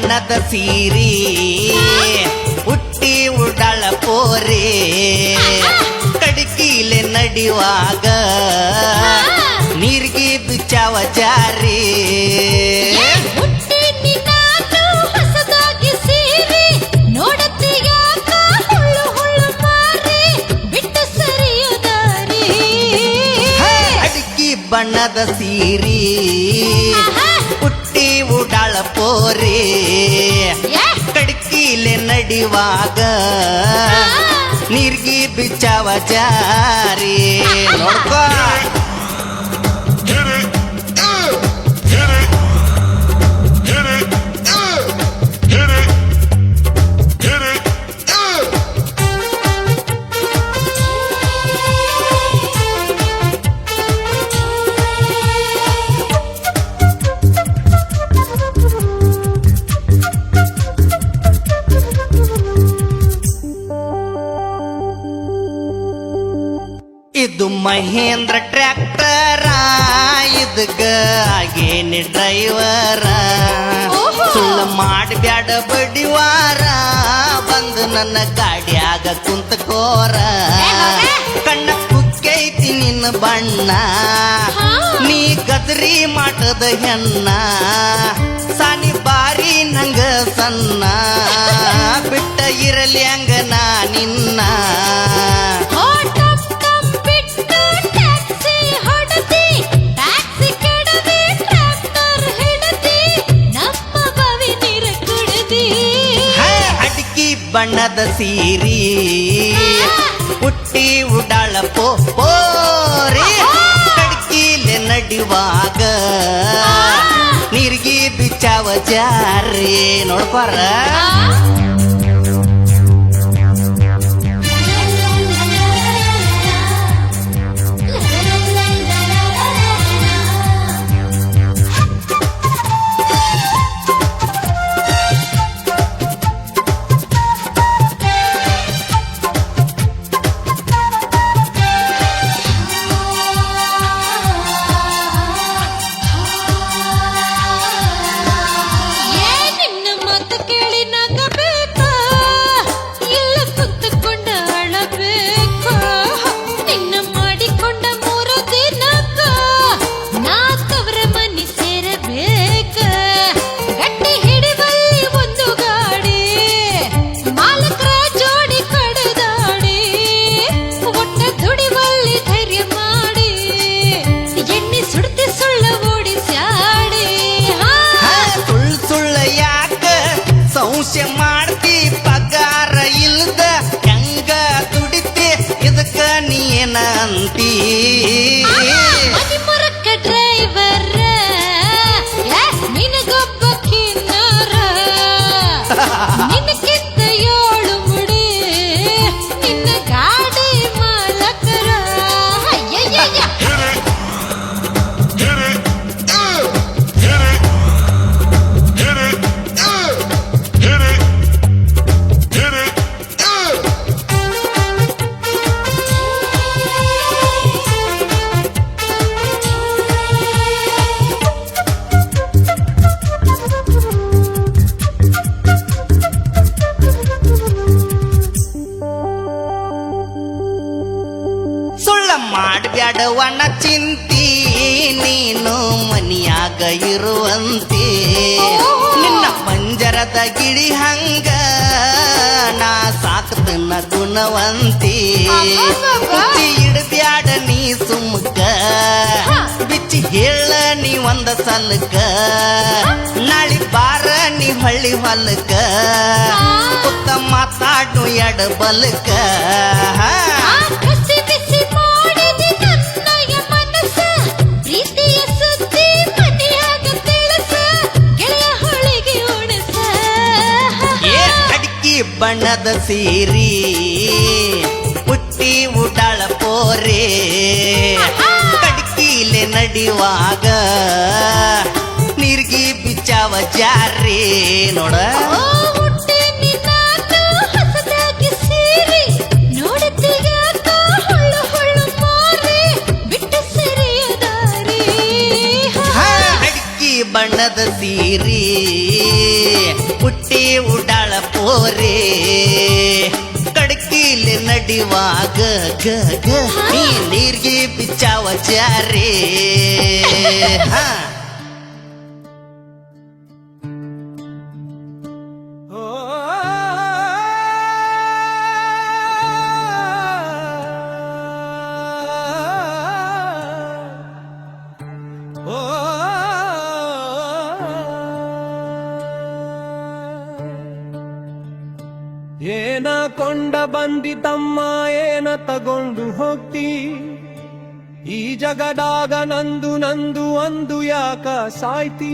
ಬಣ್ಣದ ಸೀರಿ ಹುಟ್ಟಿ ಉಡಾಳ ಪೋರೆ ಕಡಕಿಲೆ ನಡಿವಾಗ ನೀರಿಗೆ ಬಿಚ್ಚಾವ ಜಾರಿ ಬಣ್ಣದ ಸೀರಿ ಹುಟ್ಟಿ ಉಡಾಳ ಪೋರೆ ಕಡಕಿಲೆ ನಡಿವಾಗ ನೀರ್ಗಿ ಬಿಚ್ಚಾವ ಜಾರಿ ನೋಡ್ಕೋ ಇದು ಮಹೇಂದ್ರ ಟ್ರ್ಯಾಕ್ಟರ ಇದಗೇನಿ ಡ್ರೈವರ ಸುಳ್ಳ ಮಾಡಬ್ಯಾಡ ಬಡಿವಾರ ಬಂದು ನನ್ನ ಗಾಡಿಯಾಗ ಕುಂತಕೋರ ಕಣ್ಣ ಕುಕ್ಕೈತಿ ನಿನ್ನ ಬಣ್ಣ ನೀ ಗದ್ರಿ ಮಾಡದ ಹೆಣ್ಣ ಸಾನಿ ಬಾರಿ ನಂಗ ಸಣ್ಣ ಬಿಟ್ಟ ಇರಲಿ ಹಂಗ ನಾ ನಿನ್ನ ಬಣ್ಣದ ಸೀರಿ ಹುಟ್ಟಿ ಉಡಾಳ ಪೋರೆ ಕಡ್ಕಿಲೆ ನಡಿವಾಗ ನೀರ್ಗಿ ಬಿಚ್ಚಾವ ಜಾರಿ ನೋಡ್ಕೊರ ಮಾಡ್ತಿ ಪಗಾರ ಇಲ್ದ ಹೆಂಗ ದುಡಿತಿ ಇದಕ್ಕ ನೀನ ಅಂತಿ ಡ್ರೈವರ್ ನಿನಗೊಬ್ಬ ಕಿನ್ನರ ನಿನಕ್ಕಿಂತ ಏಳು ಮುಡಿ ನಿನ್ನ ಗಾಡಿ ಮಾಲಕರ ಮಾಡಬ್ಯಾಡವನ ಚಿಂತಿ ನೀನು ಮನಿಯಾಗ ಇರುವಂತೆ ನಿನ್ನ ಪಂಜರದ ಗಿಳಿ ಹಂಗ ನಾ ಸಾಕ್ತನ ಗುಣವಂತಿ ಇಡಬ್ಯಾಡ ನೀ ಸುಮ್ಕ ಬಿಚ್ಚಿ ಹೇಳ ನೀ ಒಂದ ಸಲ್ಕ ನಾಳಿ ಬಾರ ನೀ ಹಳ್ಳಿ ಹೊಲಕ ಕುತ್ತ ಮಾತಾಡು ಎಡ ಬಲಕ ಬಣ್ಣದ ಸೀರಿ ಹುಟ್ಟಿ ಉಡಾಳ ಪೋರೆ ಕಡ್ಕಿಲೆ ನಡಿವಾಗ ನೀರ್ಗಿ ಬಿಚ್ಚಾವ ಜಾರಿ ನೋಡ ಬಣ್ಣದ ಸೀರಿ ಹುಟ್ಟಿ ಉಡಾಳ ಪೋರೆ ಕಡಕಿಲಿ ನಡಿವಾಗ ಗ ಗ ನೀ ನೀರ್ಗೆ ಬಿಚ್ಚಾವ ಜಾರೆ ಹಾ ಏನ ಕೊಂಡ ಬಂದಿತಮ್ಮ ಏನ ತಗೊಂಡು ಹೋಗ್ತಿ ಈ ಜಗದಾಗ ನಂದು ನಂದು ಅಂದು ಯಾಕ ಸಾಯ್ತಿ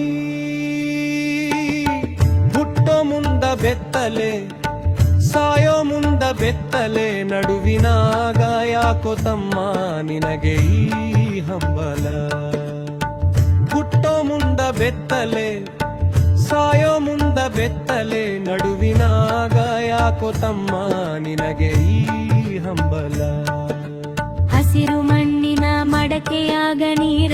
ಹುಟ್ಟೋ ಮುಂದ ಬೆತ್ತಲೆ ಸಾಯೋ ಮುಂದ ಬೆತ್ತಲೆ ನಡುವಿನಾಗ ಯಾಕೋ ತಮ್ಮ ನಿನಗೆ ಈ ಹಂಬಲ ಹುಟ್ಟೋ ಮುಂದ ಬೆತ್ತಲೆ ಸಾಯೋ ಮುಂದ ಬೆತ್ತಲೆ ನಡುವಿನಾಗ ಯಾಕೋ ತಮ್ಮ ನಿನಗೆ ಈ ಹಂಬಲ ಹಸಿರು ಮಣ್ಣಿನ ಮಡಕೆಯಾಗ ನೀರ